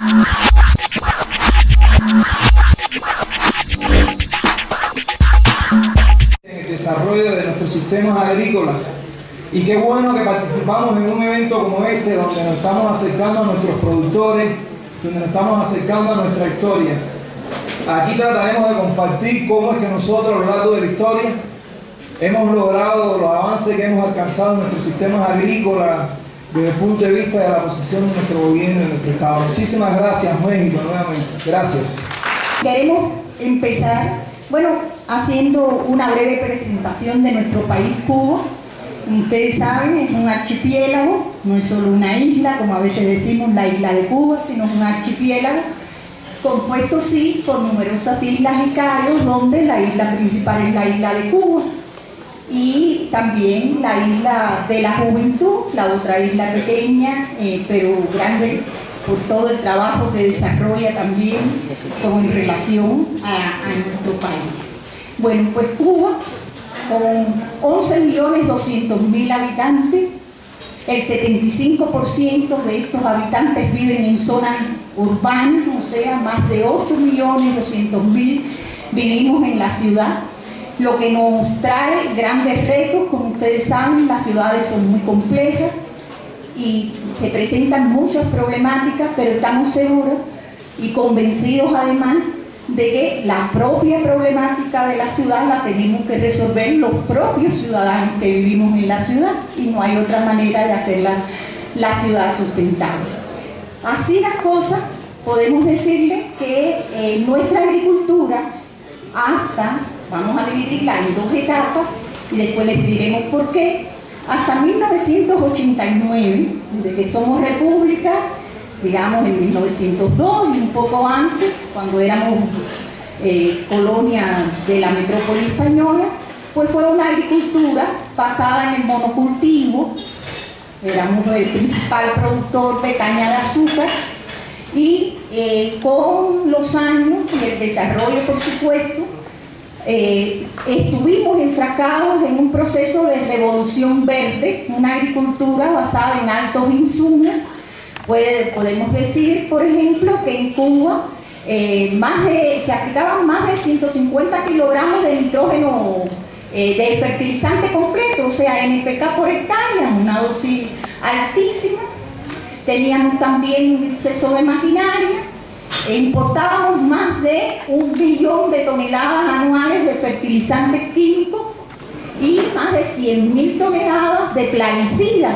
En el desarrollo de nuestros sistemas agrícolas. Y qué bueno que participamos en un evento como este, donde nos estamos acercando a nuestros productores, donde nos estamos acercando a nuestra historia. Aquí trataremos de compartir cómo es que nosotros a lo largo de la historia hemos logrado los avances que hemos alcanzado en nuestros sistemas agrícolas desde el punto de vista de la posición de nuestro gobierno y de nuestro Estado. Muchísimas gracias, México, nuevamente. Gracias. Queremos empezar, haciendo una breve presentación de nuestro país, Cuba. Como ustedes saben, es un archipiélago, no es solo una isla, como a veces decimos la isla de Cuba, sino es un archipiélago compuesto, sí, por numerosas islas y cayos, donde la isla principal es la isla de Cuba. Y también la isla de la Juventud, la otra isla pequeña, pero grande por todo el trabajo que desarrolla también en relación a nuestro país. Bueno, pues Cuba, con 11.200.000 habitantes, el 75% de estos habitantes viven en zonas urbanas, o sea, más de 8.200.000 vivimos en la ciudad, lo que nos trae grandes retos. Como ustedes saben, las ciudades son muy complejas y se presentan muchas problemáticas, pero estamos seguros y convencidos además de que la propia problemática de la ciudad la tenemos que resolver los propios ciudadanos que vivimos en la ciudad, y no hay otra manera de hacer la ciudad sustentable. Así las cosas, podemos decirle que nuestra agricultura vamos a dividirla en dos etapas y después les diremos por qué. Hasta 1989, desde que somos república, digamos en 1902 y un poco antes, cuando éramos colonia de la metrópoli española, pues fue una agricultura basada en el monocultivo. Éramos el principal productor de caña de azúcar y con los años y el desarrollo, por supuesto, estuvimos enfrascados en un proceso de revolución verde, una agricultura basada en altos insumos. Podemos decir, por ejemplo, que en Cuba se aplicaban más de 150 kilogramos de nitrógeno de fertilizante completo, o sea, NPK por hectárea, una dosis altísima. Teníamos también un exceso de maquinaria. Importábamos más de 1 billón de toneladas anuales de fertilizantes químicos y más de 100.000 toneladas de plaguicidas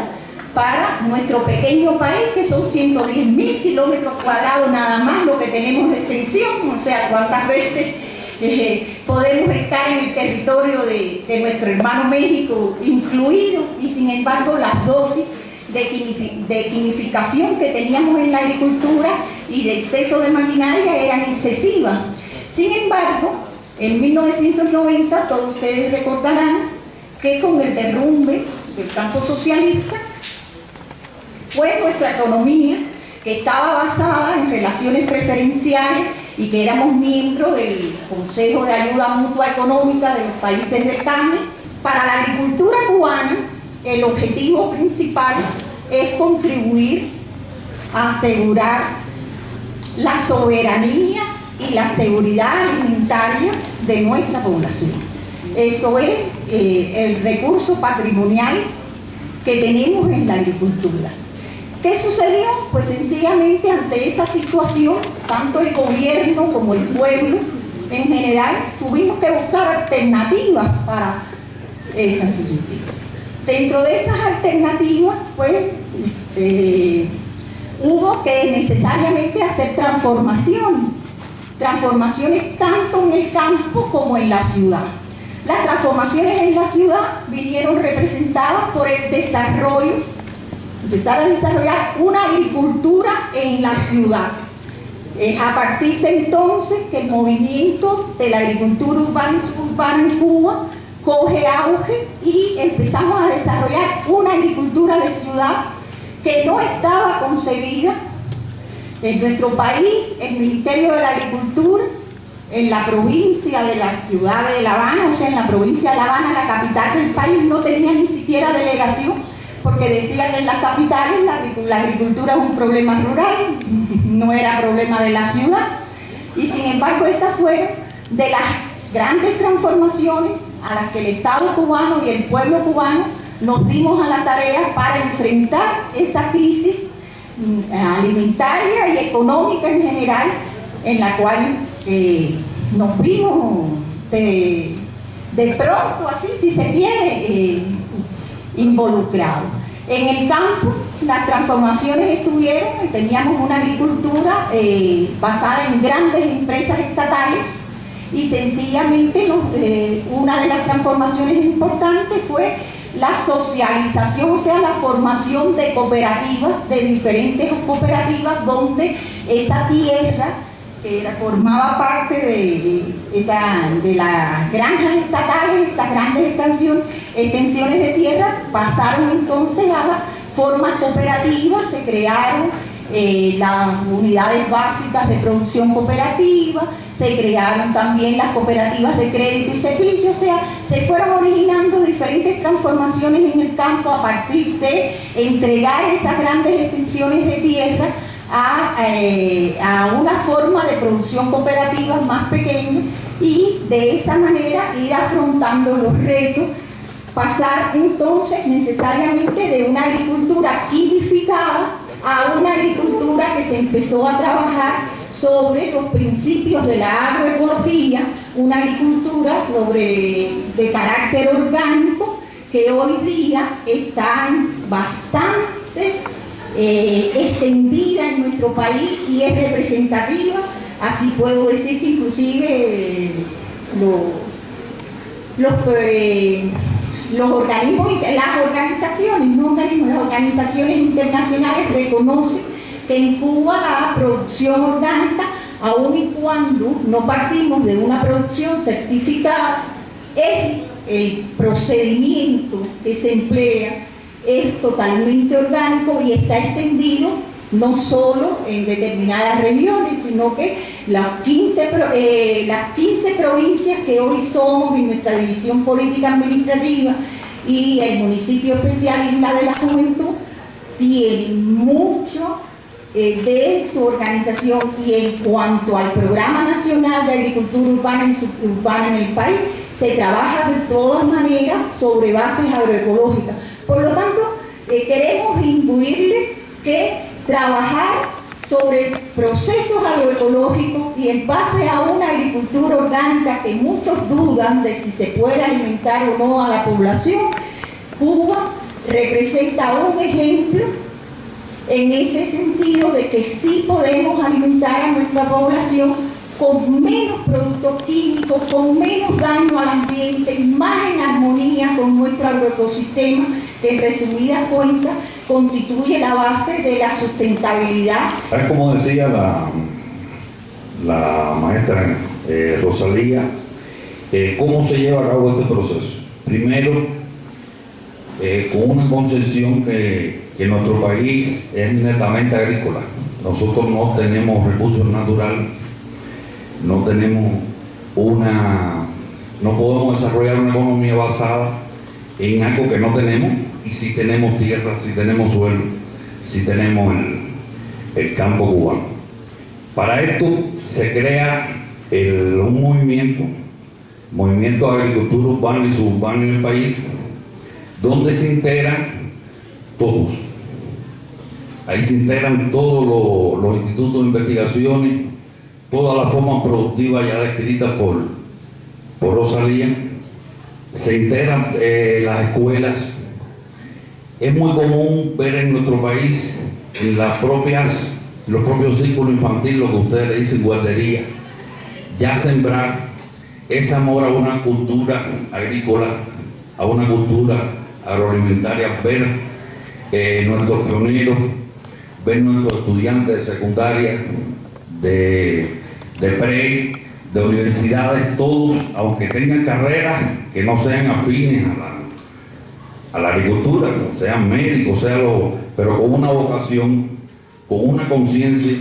para nuestro pequeño país, que son 110.000 kilómetros cuadrados nada más lo que tenemos de extensión. O sea, cuántas veces podemos estar en el territorio de nuestro hermano México incluido, y sin embargo las dosis de quimificación que teníamos en la agricultura y de exceso de maquinaria eran excesivas. Sin embargo, en 1990, todos ustedes recordarán que con el derrumbe del campo socialista, pues nuestra economía, que estaba basada en relaciones preferenciales y que éramos miembros del Consejo de Ayuda Mutua Económica de los países del CAME, para la agricultura cubana, el objetivo principal es contribuir a asegurar la soberanía y la seguridad alimentaria de nuestra población. Eso es el recurso patrimonial que tenemos en la agricultura. ¿Qué sucedió? Pues sencillamente ante esa situación, tanto el gobierno como el pueblo en general tuvimos que buscar alternativas para esa subsistencia. Dentro de esas alternativas, pues, hubo que necesariamente hacer transformaciones tanto en el campo como en la ciudad. Las transformaciones en la ciudad vinieron representadas por el desarrollo, empezar a desarrollar una agricultura en la ciudad. Es a partir de entonces que el movimiento de la agricultura urbana y suburbana en Cuba coge auge y empezamos a desarrollar una agricultura de ciudad que no estaba concebida en nuestro país. El Ministerio de la Agricultura, en la provincia de la ciudad de La Habana, o sea, en la provincia de La Habana, la capital del país, no tenía ni siquiera delegación, porque decían que en las capitales la agricultura es un problema rural, no era problema de la ciudad. Y sin embargo, estas fueron de las grandes transformaciones a las que el Estado cubano y el pueblo cubano nos dimos a la tarea para enfrentar esa crisis alimentaria y económica en general, en la cual nos vimos de pronto, así si se quiere, involucrados. En el campo, las transformaciones estuvieron, teníamos una agricultura basada en grandes empresas estatales y sencillamente una de las transformaciones importantes fue la socialización, o sea, la formación de cooperativas, de diferentes cooperativas donde esa tierra que formaba parte de las granjas estatales, esas grandes extensiones de tierra, pasaron entonces a las formas cooperativas, se crearon las unidades básicas de producción cooperativa, se crearon también las cooperativas de crédito y servicio, o sea, se fueron originando diferentes transformaciones en el campo a partir de entregar esas grandes extensiones de tierra a una forma de producción cooperativa más pequeña y de esa manera ir afrontando los retos, pasar entonces necesariamente de una agricultura quimificada a una agricultura que se empezó a trabajar sobre los principios de la agroecología, una agricultura de carácter orgánico que hoy día está bastante extendida en nuestro país y es representativa. Así puedo decir que inclusive los organismos, las organizaciones internacionales reconocen que en Cuba la producción orgánica, aun y cuando no partimos de una producción certificada, el procedimiento que se emplea es totalmente orgánico y está extendido no solo en determinadas regiones, sino que las 15 provincias que hoy somos en nuestra división política administrativa y el municipio especial Isla de la Juventud tienen mucho de su organización. Y en cuanto al Programa Nacional de Agricultura Urbana y Suburbana en el país, se trabaja de todas maneras sobre bases agroecológicas. Por lo tanto, queremos imbuirle que trabajar sobre procesos agroecológicos y en base a una agricultura orgánica que muchos dudan de si se puede alimentar o no a la población, Cuba representa un ejemplo en ese sentido de que sí podemos alimentar a nuestra población con menos productos químicos, con menos daño al ambiente, más en armonía con nuestro agroecosistema, que en resumidas cuentas constituye la base de la sustentabilidad. Como decía la maestra Rosalía, ¿cómo se lleva a cabo este proceso? Primero, con una concepción que nuestro país es netamente agrícola. Nosotros no tenemos recursos naturales, no podemos desarrollar una economía basada en algo que no tenemos. Y si tenemos tierra, si tenemos suelo, si tenemos el campo cubano. Para esto se crea un movimiento de agricultura urbana y suburbana en el país, donde se integran todos. Ahí se integran todos los institutos de investigaciones, todas las formas productivas ya descritas por Rosalía. Se integran las escuelas. Es muy común ver en nuestro país, en los propios círculos infantiles, lo que ustedes le dicen guardería, ya sembrar ese amor a una cultura agrícola, a una cultura agroalimentaria, ver nuestros pioneros, ver nuestros estudiantes de secundaria, de pre, de universidades, todos, aunque tengan carreras que no sean afines a la agricultura, sean médicos, pero con una vocación, con una conciencia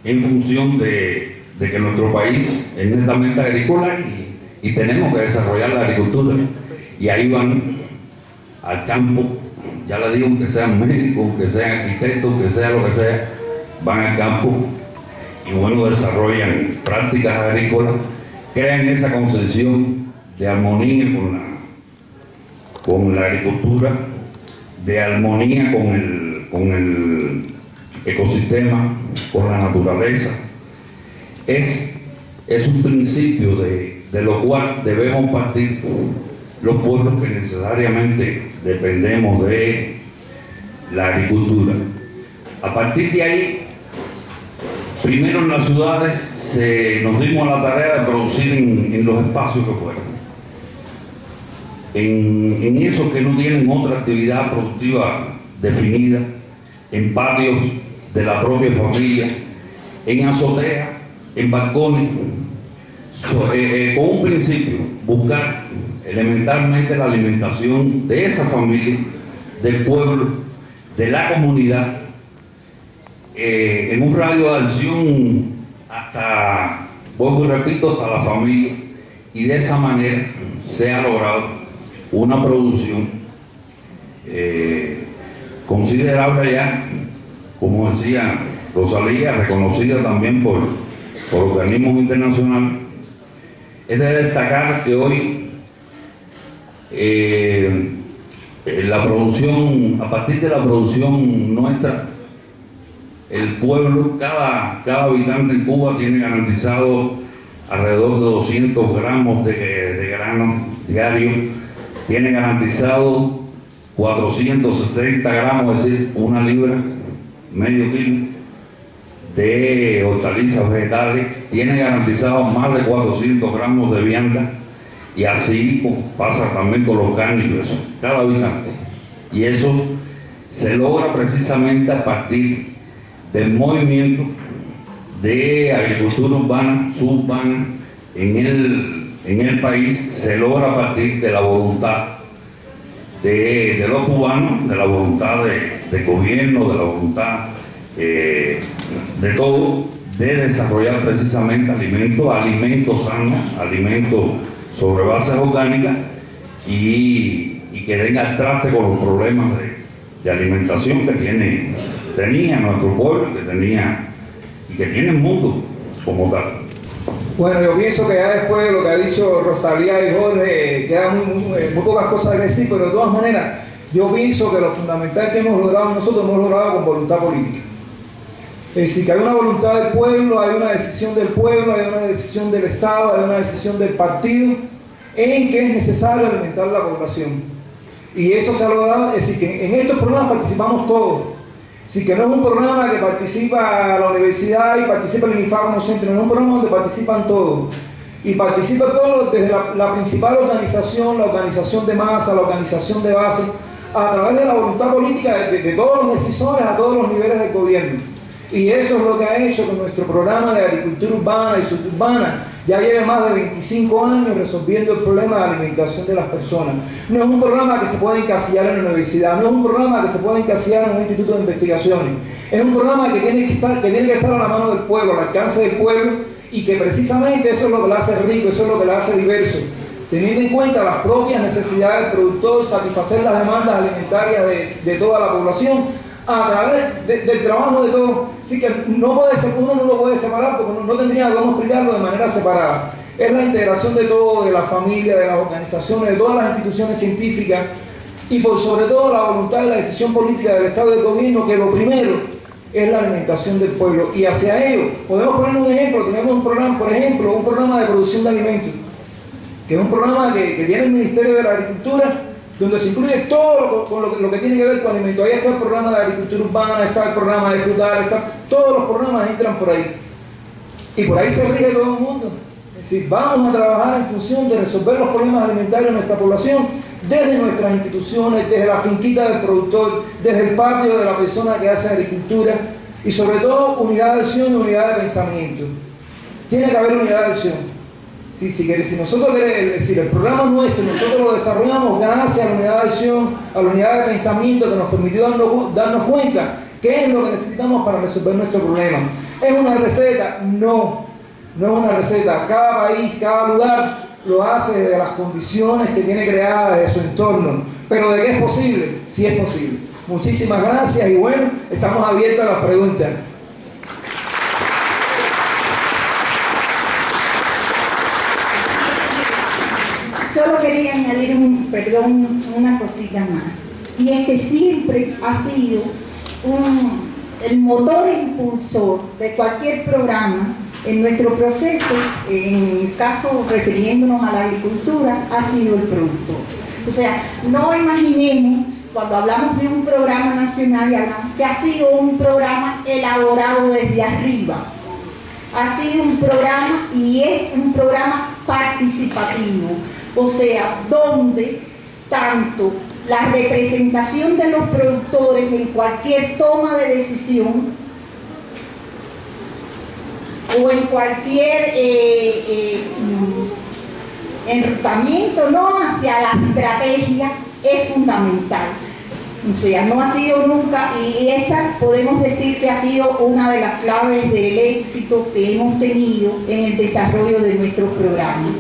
en función de que nuestro país es netamente agrícola y tenemos que desarrollar la agricultura. Y ahí van al campo, ya le digo, que sean médicos, que sean arquitectos, que sea lo que sea, van al campo y bueno, desarrollan prácticas agrícolas, crean esa concepción de armonía con la agricultura, de armonía con el ecosistema, con la naturaleza. Es un principio de lo cual debemos partir los pueblos que necesariamente dependemos de la agricultura. A partir de ahí, primero en las ciudades nos dimos a la tarea de producir en los espacios que fueran. En esos que no tienen otra actividad productiva definida, en patios de la propia familia, en azoteas, en balcones, con un principio, buscar elementalmente la alimentación de esa familia, del pueblo, de la comunidad, en un radio de acción hasta, vuelvo y repito, hasta la familia, y de esa manera se ha logrado una producción considerable ya, como decía Rosalía, reconocida también por organismos internacionales. Es de destacar que hoy la producción, a partir de la producción nuestra, el pueblo, cada habitante en Cuba tiene garantizado alrededor de 200 gramos de grano diarios, tiene garantizado 460 gramos, es decir, una libra, medio kilo, de hortalizas vegetales, tiene garantizado más de 400 gramos de vianda, y así pasa también con los cárnicos, cada habitante. Y eso se logra precisamente a partir del movimiento de agricultura urbana, suburbana en el país, se logra a partir de la voluntad de los cubanos, de la voluntad del gobierno, de la voluntad de todo, de desarrollar precisamente alimentos sanos, alimentos sobre bases orgánicas y que den al traste con los problemas de alimentación que tenía nuestro pueblo, y que tiene el mundo como tal. Bueno, yo pienso que ya después de lo que ha dicho Rosalía y Jorge, quedan muy pocas cosas que decir, pero de todas maneras, yo pienso que lo fundamental que hemos logrado nosotros, hemos logrado con voluntad política. Es decir, que hay una voluntad del pueblo, hay una decisión del pueblo, hay una decisión del Estado, hay una decisión del partido, en que es necesario alimentar a la población. Y eso se ha logrado, es decir, que en estos programas participamos todos. Así que no es un programa que participa la universidad y participa el INIFA como centro, no es un programa donde participan todos. Y participa todos desde la principal organización, la organización de masa, la organización de base, a través de la voluntad política de todos los decisores a todos los niveles del gobierno. Y eso es lo que ha hecho que nuestro programa de agricultura urbana y suburbana ya lleve más de 25 años resolviendo el problema de alimentación de las personas. No es un programa que se pueda encasillar en la universidad, no es un programa que se pueda encasillar en un instituto de investigaciones. Es un programa que tiene que estar a la mano del pueblo, al alcance del pueblo, y que precisamente eso es lo que lo hace rico, eso es lo que lo hace diverso. Teniendo en cuenta las propias necesidades del productor, satisfacer las demandas alimentarias de toda la población, a través del trabajo de todos. Así que uno no lo puede separar porque no tendría cómo explicarlo de manera separada. Es la integración de todo, de la familia, de las organizaciones, de todas las instituciones científicas y por sobre todo la voluntad y la decisión política del Estado y del gobierno, que lo primero es la alimentación del pueblo. Y hacia ello, podemos poner un ejemplo, tenemos un programa, por ejemplo, un programa de producción de alimentos, que es un programa que tiene el Ministerio de la Agricultura, donde se incluye todo lo que tiene que ver con alimentos. Ahí está el programa de agricultura urbana, está el programa de frutales, todos los programas entran por ahí. Y por ahí se rige todo el mundo. Es decir, vamos a trabajar en función de resolver los problemas alimentarios de nuestra población, desde nuestras instituciones, desde la finquita del productor, desde el patio de la persona que hace agricultura, y sobre todo unidad de acción y unidad de pensamiento. Tiene que haber unidad de acción. Si nosotros queremos, el programa nuestro, nosotros lo desarrollamos gracias a la unidad de acción, a la unidad de pensamiento que nos permitió darnos cuenta qué es lo que necesitamos para resolver nuestro problema. ¿Es una receta? No es una receta. Cada país, cada lugar lo hace desde las condiciones que tiene creadas, de su entorno. Pero ¿de qué es posible? Sí es posible. Muchísimas gracias y bueno, estamos abiertos a las preguntas. Solo quería añadir una cosita más. Y es que siempre ha sido el motor impulsor de cualquier programa en nuestro proceso, en el caso refiriéndonos a la agricultura, ha sido el productor. O sea, no imaginemos, cuando hablamos de un programa nacional, hablamos que ha sido un programa elaborado desde arriba. Ha sido un programa y es un programa participativo, o sea, donde tanto la representación de los productores en cualquier toma de decisión o en cualquier enrutamiento, ¿no?, hacia la estrategia es fundamental. O sea, no ha sido nunca, y esa podemos decir que ha sido una de las claves del éxito que hemos tenido en el desarrollo de nuestros programas.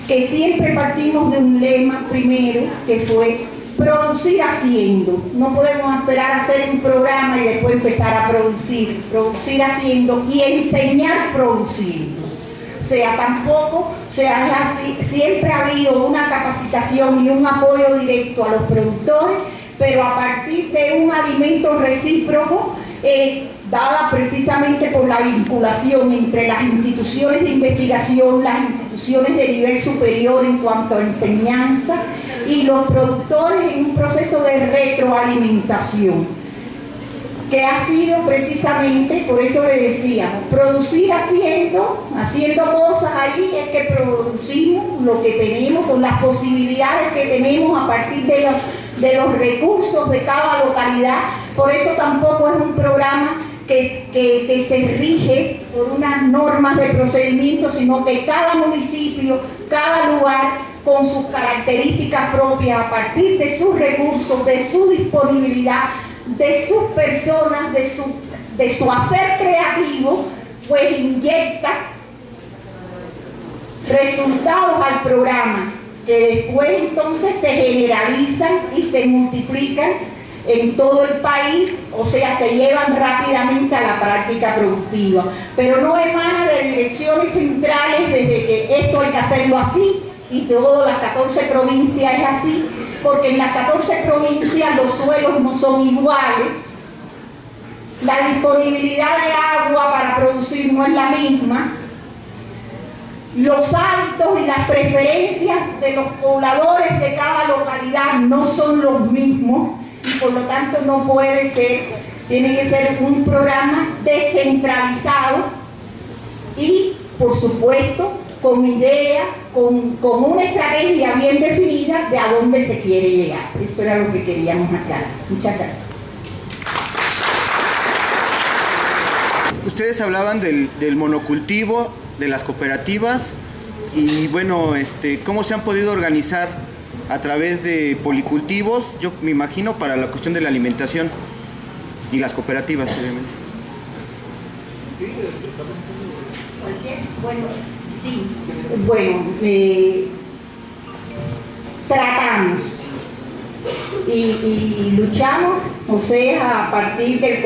Que siempre partimos de un lema primero, que fue producir haciendo. No podemos esperar a hacer un programa y después empezar a producir haciendo y enseñar produciendo. O sea, tampoco, o sea, es así, siempre ha habido una capacitación y un apoyo directo a los productores, pero a partir de un alimento recíproco, dada precisamente por la vinculación entre las instituciones de investigación, las instituciones de nivel superior en cuanto a enseñanza y los productores en un proceso de retroalimentación, que ha sido precisamente, por eso le decíamos, producir haciendo cosas. Ahí es que producimos lo que tenemos, con las posibilidades que tenemos a partir de los recursos de cada localidad. Por eso tampoco es un programa que se rige por unas normas de procedimiento, sino que cada municipio, cada lugar, con sus características propias, a partir de sus recursos, de su disponibilidad, de sus personas, de su hacer creativo, pues inyecta resultados al programa, que después entonces se generalizan y se multiplican en todo el país, o sea, se llevan rápidamente a la práctica productiva, pero no emana de direcciones centrales desde que esto hay que hacerlo así y todas las 14 provincias es así, porque en las 14 provincias los suelos no son iguales, la disponibilidad de agua para producir no es la misma, los hábitos y las preferencias de los pobladores de cada localidad no son los mismos, y por lo tanto no puede ser, tiene que ser un programa descentralizado y, por supuesto, con idea, con una estrategia bien definida de a dónde se quiere llegar. Eso era lo que queríamos aclarar. Muchas gracias. Ustedes hablaban del monocultivo, de las cooperativas y bueno, cómo se han podido organizar a través de policultivos, yo me imagino, para la cuestión de la alimentación y las cooperativas, obviamente. Bueno, sí. Bueno, tratamos y luchamos, o sea, a partir del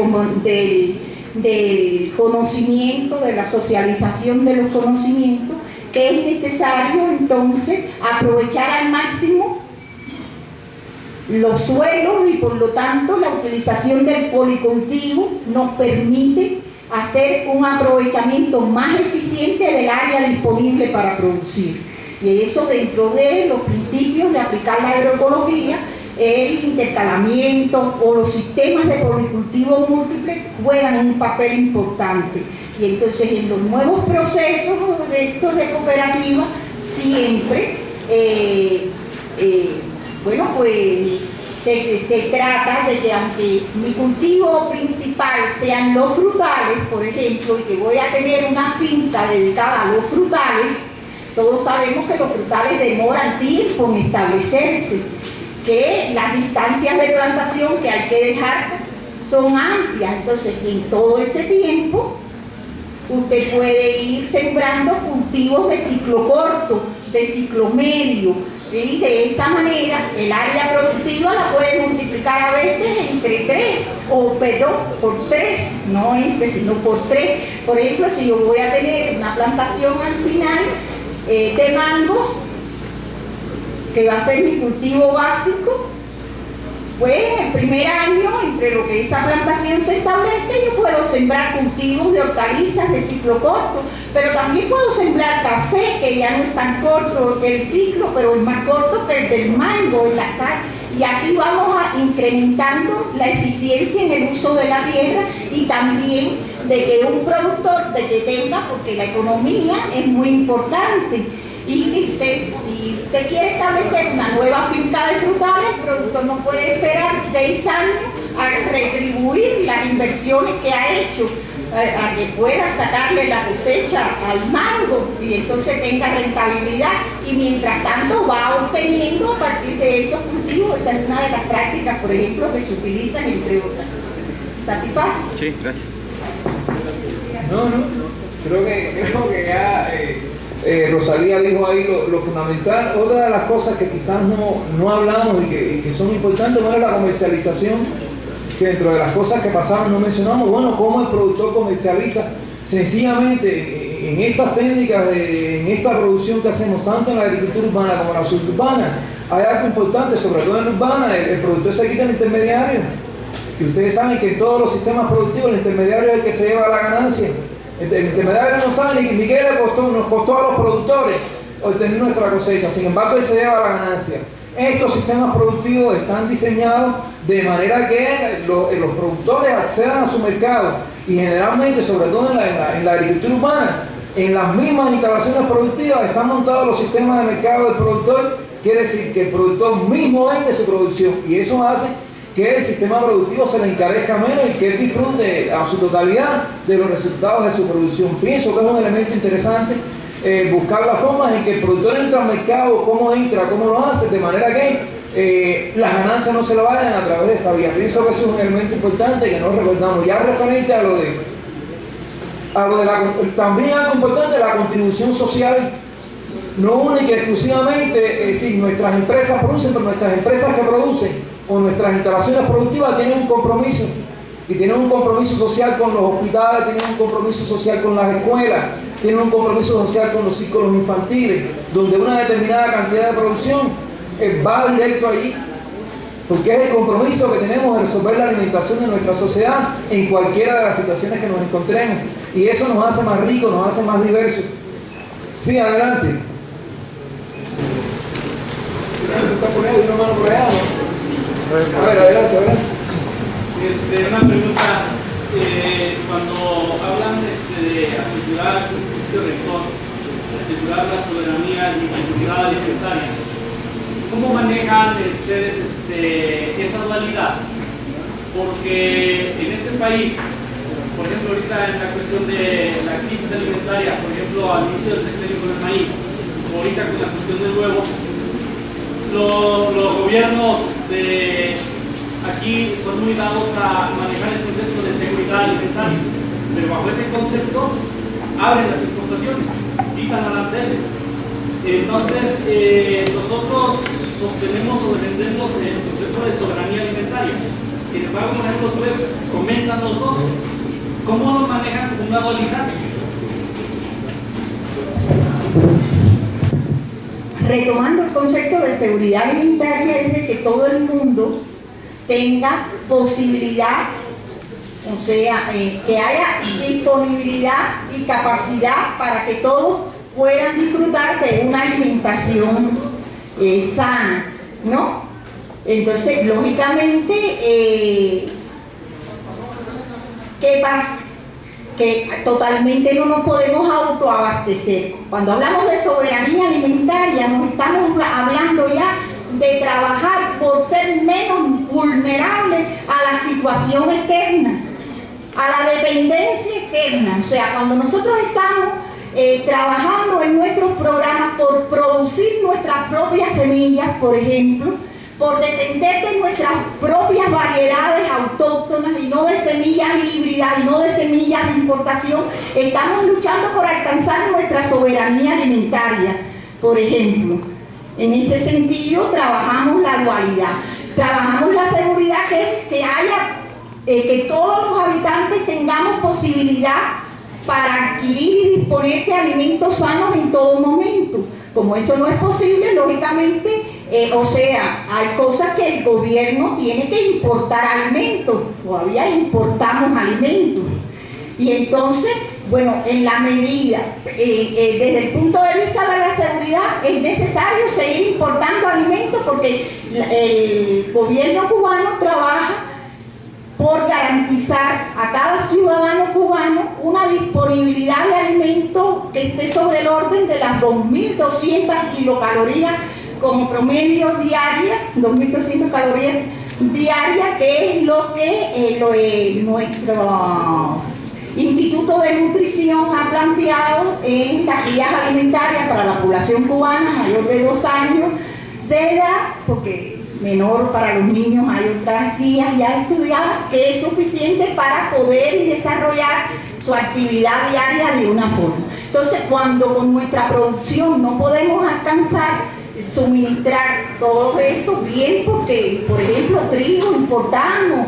conocimiento, de la socialización de los conocimientos, que es necesario entonces aprovechar al máximo los suelos y por lo tanto la utilización del policultivo nos permite hacer un aprovechamiento más eficiente del área disponible para producir. Y eso dentro de los principios de aplicar la agroecología, el intercalamiento o los sistemas de policultivo múltiple juegan un papel importante. Y entonces en los nuevos procesos de estos de cooperativa siempre, bueno, pues se trata de que aunque mi cultivo principal sean los frutales, por ejemplo, y que voy a tener una finca dedicada a los frutales, todos sabemos que los frutales demoran tiempo en establecerse, que las distancias de plantación que hay que dejar son amplias, entonces en todo ese tiempo usted puede ir sembrando cultivos de ciclo corto, de ciclo medio, y de esa manera el área productiva la puede multiplicar a veces entre 3, o perdón, por 3, no entre, sino por 3. Por ejemplo, si yo voy a tener una plantación al final de mangos, que va a ser mi cultivo básico, pues en el primer año, entre lo que esa plantación se establece, yo puedo sembrar cultivos de hortalizas de ciclo corto, pero también puedo sembrar café, que ya no es tan corto el ciclo, pero es más corto que el del mango y las carnes. Y así vamos incrementando la eficiencia en el uso de la tierra y también de que un productor, de que tenga, porque la economía es muy importante. Y si usted quiere establecer una nueva finca de frutales, el productor no puede esperar 6 años a retribuir las inversiones que ha hecho, a que pueda sacarle la cosecha al mango y entonces tenga rentabilidad, y mientras tanto va obteniendo a partir de esos cultivos. Esa es una de las prácticas, por ejemplo, que se utilizan entre otras. ¿Satisface? Sí, gracias. No, creo que ya Rosalía dijo ahí lo fundamental. Otra de las cosas que quizás no hablamos y que son importantes, bueno, es la comercialización, que dentro de las cosas que pasaron no mencionamos. Bueno, cómo el productor comercializa sencillamente en estas técnicas, en esta producción que hacemos tanto en la agricultura urbana como en la suburbana. Hay algo importante, sobre todo en la urbana, el productor se quita el intermediario, y ustedes saben que en todos los sistemas productivos el intermediario es el que se lleva la ganancia. El intermediario no sabe ni qué nos costó a los productores obtener nuestra cosecha, sin embargo él se lleva la ganancia. Estos sistemas productivos están diseñados de manera que los productores accedan a su mercado, y generalmente, sobre todo en la agricultura urbana, en las mismas instalaciones productivas están montados los sistemas de mercado del productor. Quiere decir que el productor mismo vende su producción, y eso hace que el sistema productivo se le encarezca menos y que él disfrute a su totalidad de los resultados de su producción. Pienso que es un elemento interesante buscar las formas en que el productor entra al mercado, cómo entra, cómo lo hace, de manera que las ganancias no se le vayan a través de esta vía. Pienso que eso es un elemento importante que no recordamos. Ya referente a lo de también algo importante, la contribución social, no única y exclusivamente, es decir, nuestras empresas producen, pero nuestras empresas que producen o nuestras instalaciones productivas tienen un compromiso, y tienen un compromiso social con los hospitales, tienen un compromiso social con las escuelas, tienen un compromiso social con los círculos infantiles, donde una determinada cantidad de producción va directo allí, porque es el compromiso que tenemos de resolver la alimentación de nuestra sociedad en cualquiera de las situaciones que nos encontremos, y eso nos hace más ricos, nos hace más diversos. Sí, adelante. ¿Está poniendo una mano por allá, no? A ver, adelante. Una pregunta, cuando hablan de asegurar un sitio rector, asegurar la soberanía y seguridad alimentaria, ¿cómo manejan ustedes esa dualidad? Porque en este país, por ejemplo, ahorita en la cuestión de la crisis alimentaria, por ejemplo, al inicio del sexenio con el maíz, ahorita con la cuestión del huevo, los gobiernos aquí son muy dados a manejar el concepto de seguridad alimentaria, pero bajo ese concepto abren las exportaciones, quitan aranceles. Entonces, nosotros sostenemos o defendemos el concepto de soberanía alimentaria. Sin embargo, por ejemplo, ustedes comentan los dos. ¿Cómo lo manejan con una dualidad? Retomando el concepto de seguridad alimentaria, es de que todo el mundo tenga posibilidad, o sea, que haya disponibilidad y capacidad para que todos puedan disfrutar de una alimentación sana, ¿no? Entonces, lógicamente, ¿qué pasa? Que totalmente no nos podemos autoabastecer. Cuando hablamos de soberanía alimentaria, nos estamos hablando ya de trabajar por ser menos vulnerables a la situación externa, a la dependencia externa. O sea, cuando nosotros estamos trabajando en nuestros programas por producir nuestras propias semillas, por ejemplo, por depender de nuestras propias variedades autóctonas y no de semillas híbridas y no de semillas de importación, estamos luchando por alcanzar nuestra soberanía alimentaria, por ejemplo. En ese sentido, trabajamos la dualidad, trabajamos la seguridad que todos los habitantes tengamos posibilidad para adquirir y disponer de alimentos sanos en todo momento. Como eso no es posible, lógicamente, O sea, hay cosas que el gobierno tiene que importar alimentos, todavía importamos alimentos. Y entonces, bueno, en la medida, desde el punto de vista de la seguridad, es necesario seguir importando alimentos porque el gobierno cubano trabaja por garantizar a cada ciudadano cubano una disponibilidad de alimentos que esté sobre el orden de las 2.200 kilocalorías como promedio diaria, 2.200 calorías diarias, que es lo que nuestro Instituto de Nutrición ha planteado en las guías alimentarias para la población cubana mayor de 2 años de edad, porque menor para los niños hay otras guías ya estudiadas, que es suficiente para poder y desarrollar su actividad diaria de una forma. Entonces, cuando con nuestra producción no podemos alcanzar suministrar todo eso, bien, porque, por ejemplo, trigo importamos,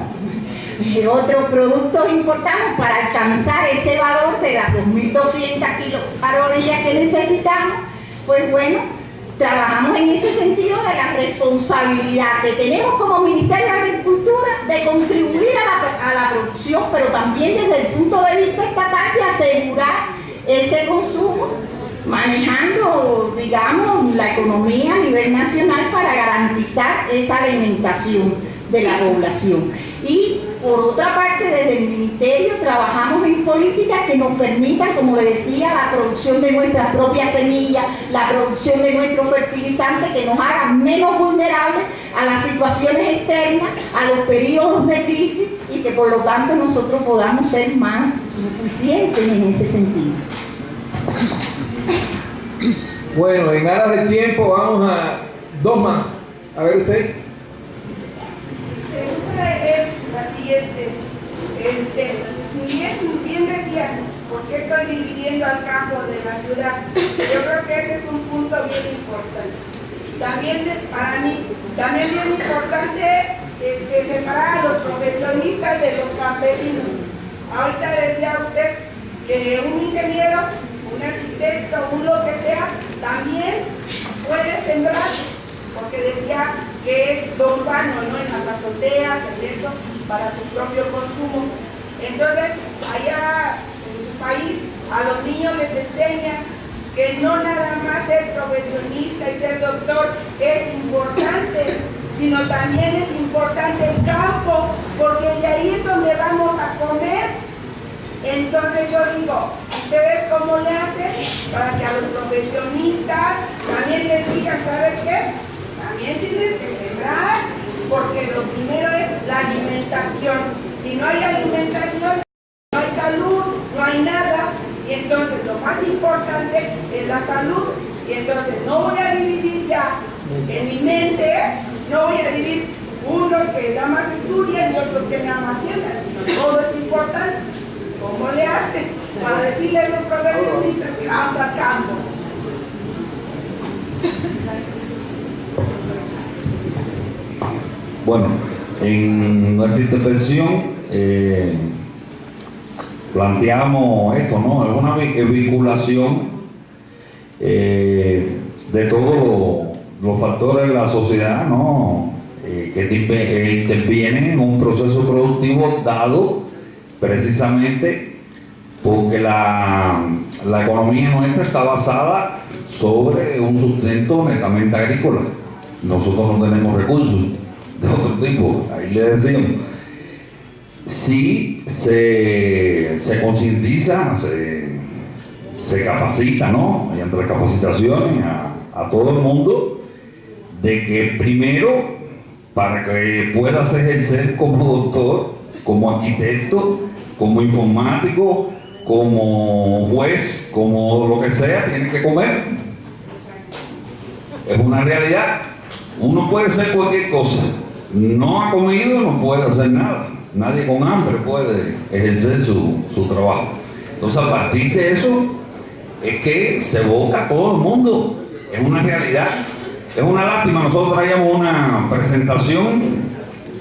otros productos importamos para alcanzar ese valor de las 2.200 kilocalorías que necesitamos, pues bueno, trabajamos en ese sentido de la responsabilidad que tenemos como Ministerio de Agricultura de contribuir a la producción, pero también desde el punto de vista estatal de asegurar ese consumo, manejando, digamos, la economía a nivel nacional para garantizar esa alimentación de la población. Y por otra parte, desde el Ministerio trabajamos en políticas que nos permitan, como le decía, la producción de nuestras propias semillas, la producción de nuestros fertilizantes, que nos hagan menos vulnerables a las situaciones externas, a los periodos de crisis, y que por lo tanto nosotros podamos ser más suficientes en ese sentido. Bueno, en aras del tiempo vamos a 2 más. A ver usted. Mi pregunta es la siguiente. Bien decía, ¿por qué estoy dividiendo al campo de la ciudad? Yo creo que ese es un punto bien importante. También para mí, también bien importante es separar a los profesionistas de los campesinos. Ahorita decía usted que un ingeniero, un arquitecto, un lo que sea, también puede sembrar, porque decía que es lo urbano, ¿no? En las azoteas, en esto, para su propio consumo. Entonces, allá en su país, a los niños les enseñan que no nada más ser profesionista y ser doctor es importante, sino también es importante el campo, porque de ahí es donde vamos a comer. Entonces yo digo, ¿ustedes cómo le hacen para que a los profesionistas también les digan, ¿sabes qué? También tienes que sembrar, porque lo primero es la alimentación. Si no hay alimentación, no hay salud, no hay nada, y entonces lo más importante es la salud. Y entonces no voy a dividir ya en mi mente, no voy a dividir unos que nada más estudian y otros que nada más sientan, sino todo es importante. ¿Cómo le hacen para decirle a esos profesionistas que vamos al campo? Bueno, en nuestra intervención planteamos esto, ¿no? Es una vinculación de todos los factores de la sociedad, ¿no? Que intervienen en un proceso productivo dado precisamente porque la economía nuestra está basada sobre un sustento netamente agrícola. Nosotros no tenemos recursos de otro tipo, ahí le decimos. Si se concientiza, se capacita, ¿no? Mediante las capacitaciones a todo el mundo, de que primero, para que puedas ejercer como doctor, como arquitecto, como informático, como juez, como lo que sea, tiene que comer. Es una realidad. Uno puede hacer cualquier cosa. No ha comido, no puede hacer nada. Nadie con hambre puede ejercer su trabajo. Entonces, a partir de eso, es que se evoca a todo el mundo. Es una realidad. Es una lástima. Nosotros traíamos una presentación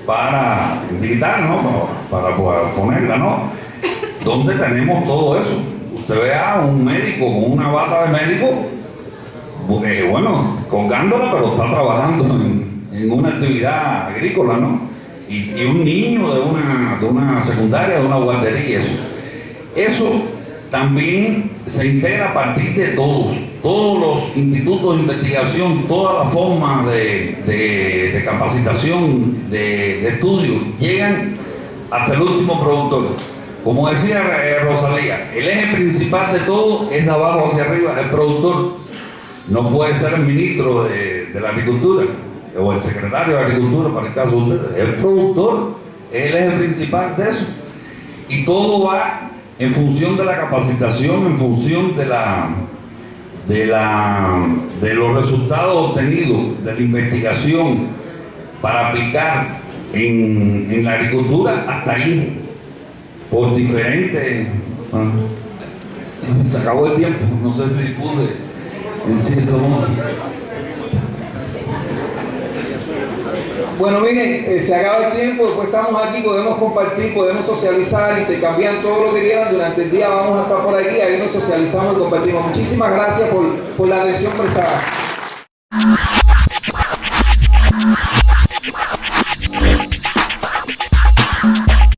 para digital, ¿no? Para ponerla, ¿no? Donde tenemos todo eso. Usted vea a un médico con una bata de médico bueno, colgándola, pero está trabajando en una actividad agrícola, ¿no? Y un niño de una secundaria, de una guardería, eso también se integra a partir de todos los institutos de investigación, todas las formas de capacitación, de estudio, llegan hasta el último productor. Como decía Rosalía, el eje principal de todo es de abajo hacia arriba, el productor. No puede ser el ministro de la agricultura o el secretario de agricultura, para el caso de ustedes. El productor es el eje principal de eso. Y todo va en función de la capacitación, en función de los resultados obtenidos de la investigación para aplicar en la agricultura hasta ahí, por diferentes... se acabó el tiempo, no sé si pude en cierto modo. Bueno, miren, se acaba el tiempo, después estamos aquí, podemos compartir, podemos socializar, intercambiar todo lo que quieran. Durante el día vamos a estar por aquí, ahí nos socializamos y compartimos. Muchísimas gracias por la atención prestada.